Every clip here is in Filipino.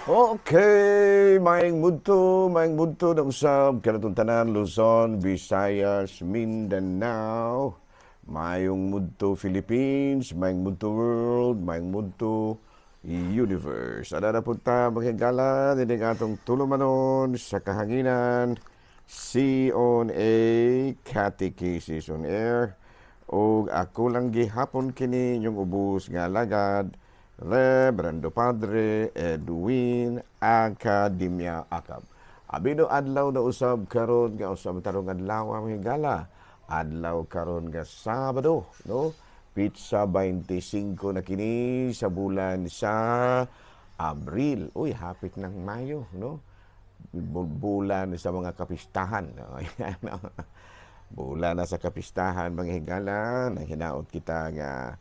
Okay, maing mudto na usab kanatong tanan Luzon, Visayas, Mindanao. Mayong mudto Philippines, maing mudto world, maing mudto universe. Ada na punta maghigala dining atong tulumanon sa kahanginan. See on a Catechesis on Air. O ako lang gihapon kini yung ubos nga lagad Reverendo Padre Edwin Academia Acab. Abino adlaw na usab karon nga usab tarong adlaw ang higala. Adlaw karon nga Sabado, no? Pizza 25 na kini sa bulan sa Abril. Uy, hapit ng Mayo, no? Bulan sa mga kapistahan. Bulan na sa kapistahan mga higala, na hinaot kita nga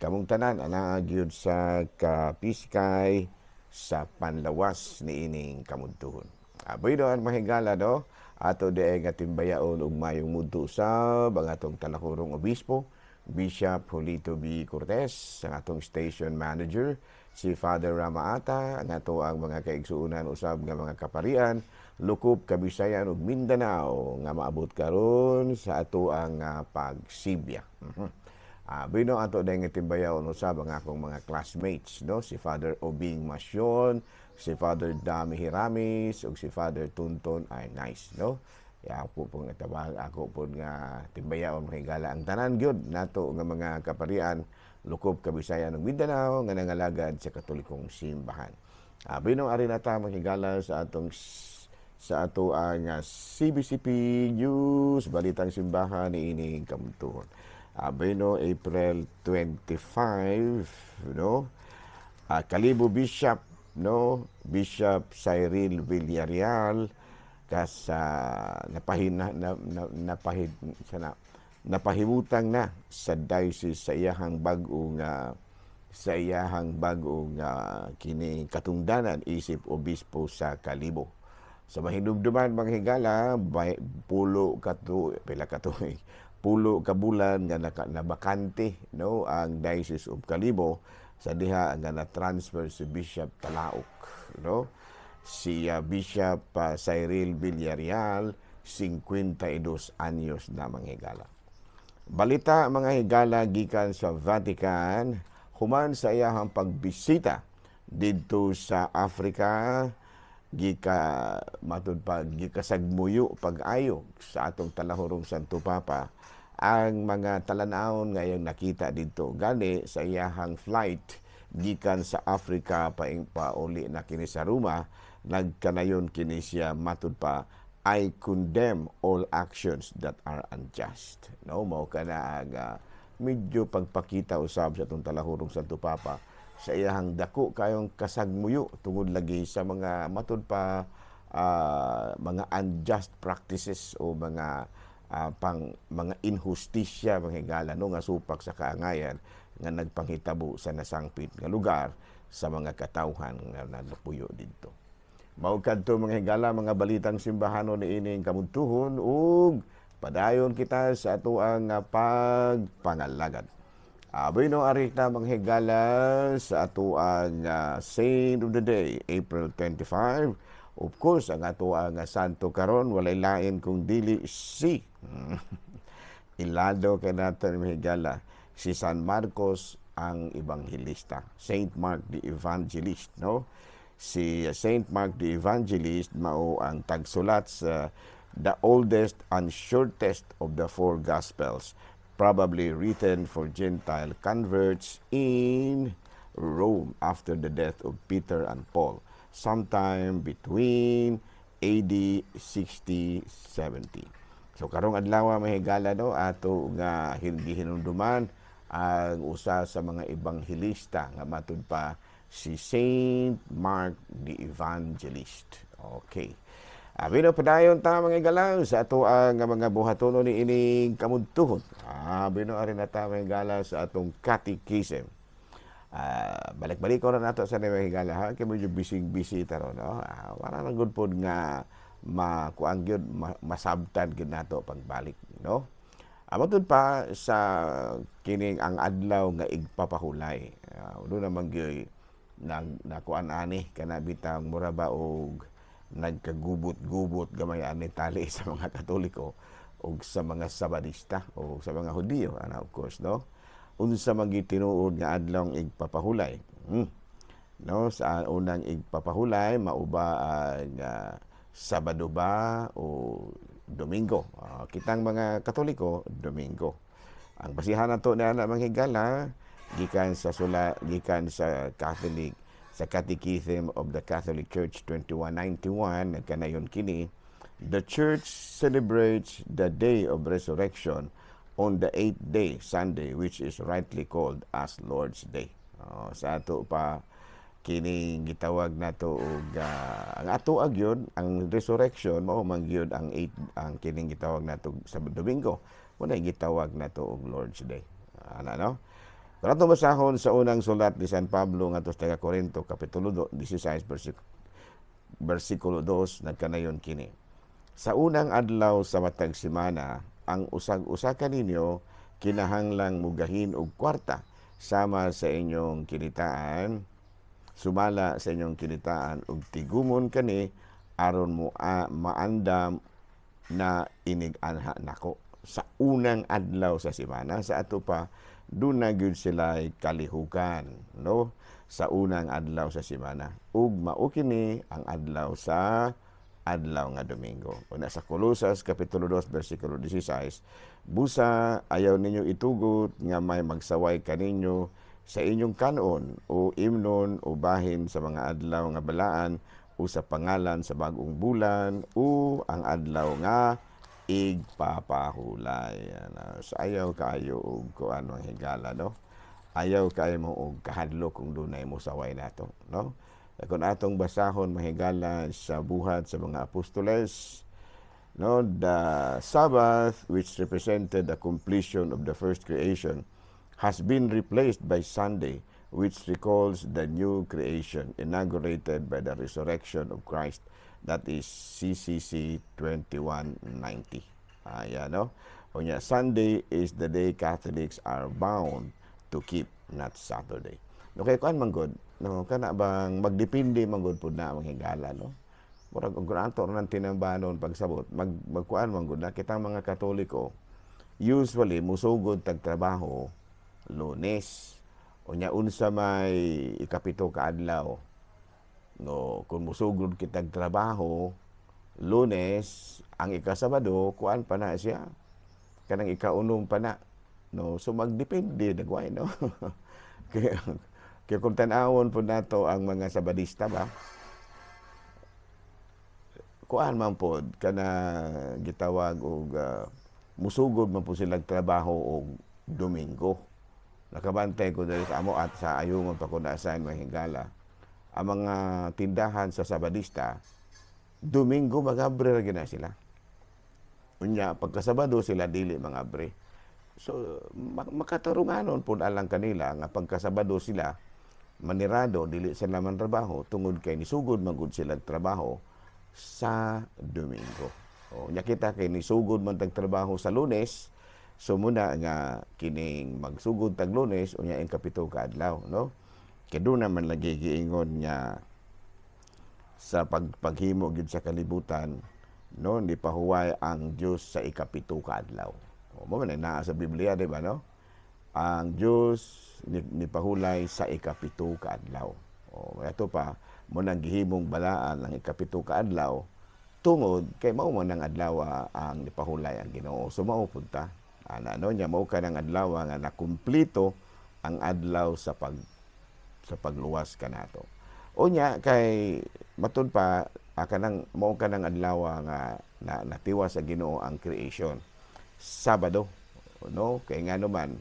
kamong tanan ana gyud sa kapiskay sa panlawas ni ining kamudtuhon. Aboy doon mahigala do ato diay nga timbayaon og mayong mudto usab ang atong talahurong obispo Bishop Julito B. Cortez, ang atong station manager si Father Ramaata, ang ato ang mga kaigsuunan usab nga mga kaparian Lukop, Kabisayan ug Mindanao nga maabot karon sa ato ang pagsibya. Bino ato dahil nga timbayaw usab ang akong mga classmates, no? Si Father Obing Masyon, si Father Dami Hiramis, ug si Father Tunton ay nice, no? Ako po nga tabang, ako po nga timbayaw mahigala ang tanan gyud nato nga mga kaparian Lukop, Kabisayan ug Mindanao nga nangalagad sa Katolikong simbahan. Bino ari nata mahigala sa ato ang CBCP News, Balitang Simbahan ni ining kamtuhon. Bino April 25, no? Kalibo Bishop, no? Bishop Cyril Villarreal napahimutang na sa diocese sa iyahang bagong kini katungdanan isip obispo sa Kalibo. Sa mahinumduman mga higala, pulo ka bulan nga nabakante, no, ang Diocese of Kalibo sa diha nga na-transfer si Bishop Talaok, no? Si Bishop Cyril Villarreal, 52 anyos na mga higala. Balita mga higala gikan sa Vatican, human sa iyahang pagbisita didto sa Africa, gikasagmuyo pag-ayo sa atong talahurong Santo Papa ang mga talanawon nga iyang nakita dito gani sa iyahang flight gikan sa Africa pauli na kini sa Roma. Nagkanayon kini siya matud pa, I condemn all actions that are unjust, no? Mao kana medyo pagpakita usab sa atong talahurong Santo Papa sa iyahang dako kayong kasagmuyo tungod lagi sa mga matud pa mga unjust practices o mga inhustisya mga higala, no, nga supak sa kaangayan nga nagpanghitabo sa nasangpit nga lugar sa mga katawhan nga nalupuyo didto. Mao kadto mga higala, mga balitang simbahanon ni ining kamudtuhon ug padayon kita sa ato ang pagpangalagad. Bueno, arita mga higala sa ato ang Saint of the Day, April 25. Of course, ang ato ang santo karon walay lain kung dili si ilado kay natin mga higala, si San Marcos ang Evangelista, Saint Mark the Evangelist, no? Si Saint Mark the Evangelist mao ang tagsulat sa the oldest and shortest of the four Gospels, probably written for Gentile converts in Rome after the death of Peter and Paul, sometime between AD 60-70. So karong adlaw mahigala, no, ato nga hindi hinumduman ang usa sa mga ebanghelista nga matud pa si Saint Mark the Evangelist. Okay. Bino padayon ta mga igala sa ato ang mga buhatonon ni ining kamudtuhon. Bino ari na ta mga igala sa atong catechism. Balik-balik ko na nato sa mga igala, ha, kay medyo busy taron, no. Wala na good pod nga makuang gyud masabtan gyud nato pagbalik, no. Matud pa sa kining ang adlaw nga igpapahulay. Uno naman gyud nakuan ani kana bitang mura ba og nagkagubot-gubot gamay ani tali sa mga Katoliko o sa mga Sabadista o sa mga Hudiyo, of course, no? Unsa man gitinuod nga adlaw igpapahulay. No, sa unang igpapahulay mauba ang Sabado ba o Domingo. Kitang mga Katoliko, Domingo. Ang basihan nato na mga higala gikan sa Catholic sa Catechism of the Catholic Church 2191 nagkanayon kini, the Church celebrates the day of resurrection on the 8th day, Sunday, which is rightly called as Lord's Day. Sa ato pa kini gitawag nato og ang ato agyon ang resurrection mao man gyud ang kining gitawag nato sa Domingo muna gitawag nato og Lord's Day. No? Pero ato basahon sa unang sulat ni San Pablo ngadto sa Corinto kapitulo 16 versikulo 2 nagkanayon kini. Sa unang adlaw sa matag semana, ang usag-usa kaninyo kinahanglang mugahin og kwarta sama sa inyong kinitaan, sumala sa inyong kinitaan ug tigumon kani aron mo maandam na inig-anha nako. Sa unang adlaw sa semana, sa ato pa doon na gyud sila kalihukan, no? Sa unang adlaw sa semana ug mao kini ang adlaw sa adlaw nga Domingo. Una sa Colosas kapitulo 2 bersikulo 16, busa ayaw ninyo itugot nga may magsaway kaninyo sa inyong kanon o imnon o bahin sa mga adlaw nga balaan o sa pangalan sa bagong bulan o ang adlaw nga igpapahulay. So ayaw kayo og kuan ang higala, no? Ayaw kayo mo og kahadlok kung dunay mo saway nato, no? Kung atong basahon mahigala sa buhat sa mga apostoles, no, the Sabbath which represented the completion of the first creation has been replaced by Sunday, which recalls the new creation inaugurated by the resurrection of Christ. That is CCC 2190. Ayan, no? O niya, Sunday is the day Catholics are bound to keep, not Saturday. Okay, kuan man gud, no, kana bang magdepende man gud pud na ang higala, no? Murag og ato nang tinambanon pagsabot, magkuan man gud na kitang mga Katoliko usually musugod tag trabaho Lunes. O niya unsa may ikapito ka adlaw. No, kung musugod kitag trabaho Lunes, ang ikasabado kuan pa na siya. Kanang ikaunom pa na. No, so magdepende dagway, no. kaya kung tan-awon po nato ang mga Sabadista ba, kuan man pod kana gitawag og musugod man po silang trabaho og Domingo. Nakabantay ko dali sa amo at sa ayungon pa ko na assign mahigala. Ang mga tindahan sa Sabadista, Domingo magabre ra gina sila. Unya pagkasabado sila dili mangabre. So makatarunganon pud alang kanila nga pagkasabado sila manirado dili sila man trabaho tungod kay nisugod magud sila trabaho sa Domingo. O nya kita kay nisugod man tag trabaho sa Lunes, so muna nga kining magsugod tag Lunes unya ang kapito ka adlaw, no? Kay doon naman lagi giingon nga sa paghimo gid sa kalibutan, no, ni pahuway ang Dios sa ikapito ka adlaw. O mo man naa sa Biblia, di ba, no? Ang Dios ni pahulay sa ikapito ka adlaw. O ato pa mo nang gihimong balaan ang ikapito ka adlaw tungod kay mao man ang adlaw ang nipahulay ang Ginoo. So mao pud ta. Ano nya mao kanang adlaw nga nakumpleto ang adlaw sa pagluwas kanato. Unya kay matud pa kanang mao kanang adlaw nga natiwa sa Ginoo ang creation. Sabado, no, kay ngano man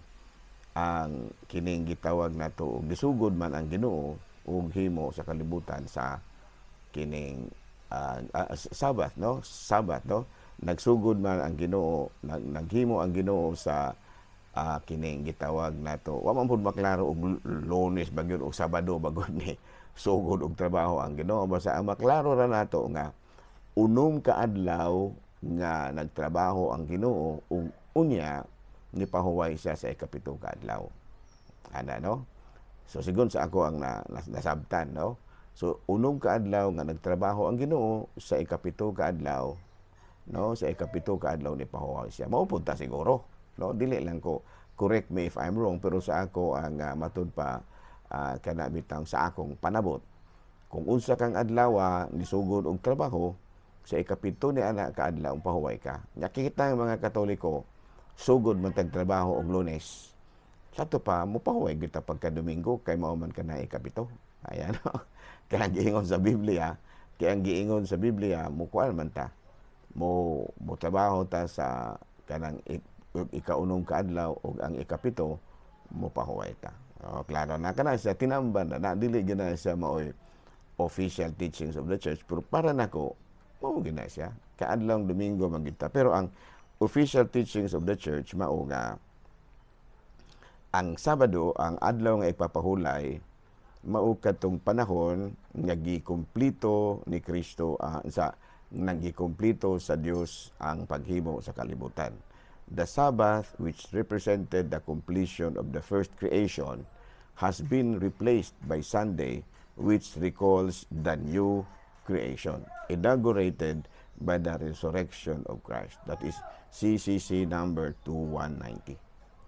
ang kining gitawag nato og gisugod man ang Ginoo og himo sa kalibutan sa kining Sabbath, no? Sabbath, no? Nagsugod man ang Ginoo, naghimo ang Ginoo sa kining gitawag nato. Wa man pud maklaro og Lunes bagyon o Sabado bagod ni sugod og trabaho ang Ginoo. Basta ang maklaro ra nato nga unom ka adlaw nga nagtrabaho ang Ginoo ug unya ni pahuway siya sa ikapito ka adlaw. Ana, no? So sigon sa ako ang nasabtan, no? So unong kaadlaw nga nagtrabaho ang Ginoo sa ikapito kaadlaw, no? Sa ikapito kaadlaw ni pahuway siya. Maupunta siguro, no? Dili lang ko correct me if I'm wrong, pero sa ako ang matud pa kana bitang sa akong panabot. Kung unsa kang adlaw nisugod og trabaho, sa ikapito ni ana kaadlaw pahuway ka. Nakikita ang mga Katoliko sugod man tag trabaho og Lunes. Sa to pa mo pahuway kita pagka Domingo kay mao man ka na ikapito. Ayan. Kaya ang giingon sa Biblia, mukuan man ta. Mo trabaho ta sa kanang ikaunong kaadlaw ug ang ikapito mo pahuway ta. Klaro na kana sa tinamban na dili gina siya maoy official teachings of the church, pero para nako mao gina siya kaadlaw Domingo man kita. Pero ang official teachings of the church mao nga ang Sabado ang adlaw nga ipapahulay mao katong panahon nga gikumplito ni Kristo nagikumplito sa Dios ang paghimo sa kalibutan. The Sabbath, which represented the completion of the first creation, has been replaced by Sunday, which recalls the new creation, inaugurated by the resurrection of Christ. That is CCC number 2190.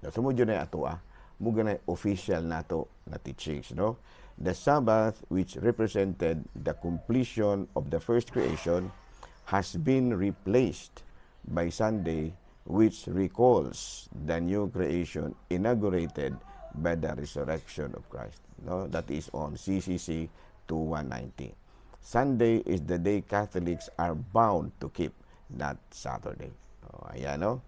Sumudyo na ato muga na official nato na teachings, no? The Sabbath, which represented the completion of the first creation, has been replaced by Sunday, which recalls the new creation inaugurated by the resurrection of Christ. No, that is on CCC 2190. Sunday is the day Catholics are bound to keep, not Saturday. Ayan, no?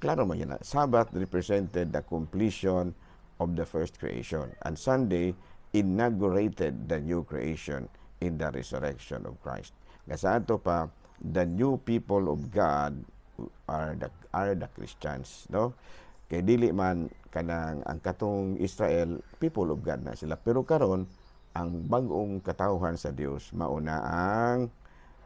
Klaro mo yun. Sabbath represented the completion of the first creation, and Sunday inaugurated the new creation in the resurrection of Christ. Kasi ato pa, the new people of God are the Christians, no? Kay dili man kanang ang katong Israel people of God na sila, pero karon ang bag-ong katawhan sa Dios mauna ang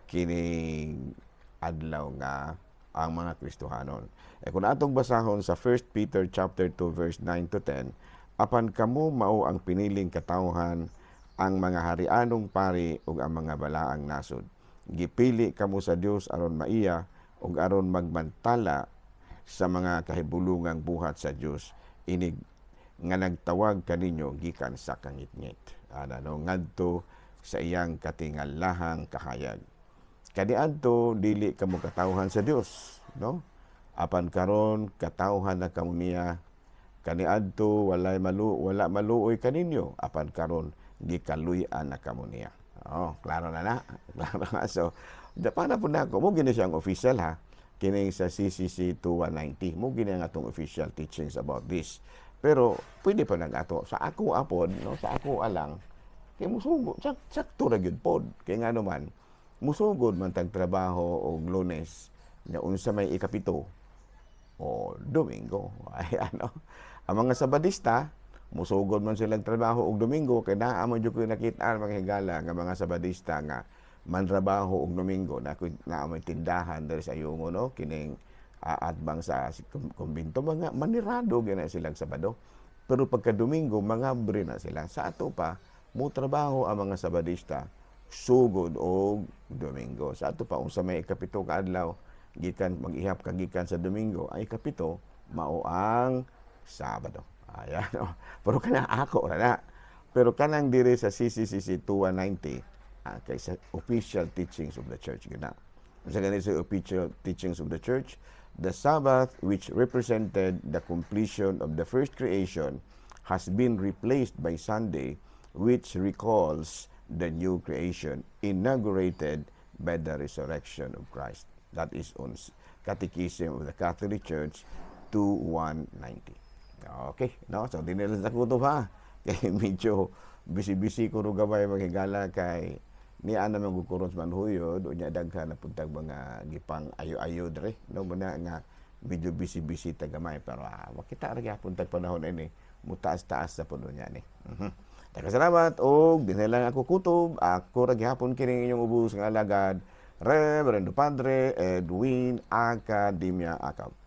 kining adlaw nga ang mga Kristohanon. Kung atong basahon sa 1 Peter chapter 2 verse 9 to 10, apan kamo mao ang piniling katawhan, ang mga harianong pari ug ang mga balaang nasod. Gipili kamo sa Dios aron maiya ug aron magmantala sa mga kahibulungang buhat sa Dios, inig nga nagtawag kaninyo gikan sa kangitngit. Ngadto sa iyang katingalahang kahayag. Kaniadto dili kamo katawhan sa Dios, no? Apan karon katawhan na kamo niya. Kaniadto wala maluoy kaninyo, apan karon gikaluy-an na kamo niya. Klaro na. Klaro na. So, para po na ako, mo gina siyang official kining sa CCC 2190. Mo gina nga itong official teachings about this. Pero, pwede pa nag-ato. Sa ako apod, no? Sa ako alang, kay musugod, sakto ra gyud pod. Kay nga naman, musugod man tag trabaho og Lunes, nga unsa may ikapito o Domingo. Ay, ang mga Sabadista, musugod man silang trabaho og Domingo, kay naa man jud ko nakita mga higala nga mga Sabadista nga mantrabaho og Domingo na may tindahan diri sa Yungo, no? Kining atbang sa kumbinto, mga manirado gina silang Sabado. Pero pagka Domingo, mga bre na sila. Sa ato pa, mo trabaho ang mga Sabadista sugod og Domingo. Sa ato pa, unsa may ikapito ka adlaw, gikan mag-ihap kagikan sa Domingo, ay ikapito mao ang Sabado. Ayan. Pero kanang ako na. Pero kanang diri sa CCCC 2190, kay sa official teachings of the church gina. Sa ganito sa official teachings of the church, the Sabbath, which represented the completion of the first creation, has been replaced by Sunday, which recalls the new creation inaugurated by the resurrection of Christ. That is on Catechism of the Catholic Church 2190. Okay, no? So dinala sa kutob kay medyo bisi-bisi ko ro gabay maghigala kay ni ana magkukuron sa manhuyod unya daghan na puntag mga gipang ayo-ayo dre, no? Muna nga medyo bisi-bisi tagamay, pero makita ra gyapon tag panahon ini mutaas-taas sa puno niya ni. Salamat og dinala ako kutob. Ako ra gyapon kini inyong ubos nga alagad, Reverendo Padre Edwin Academia Acab.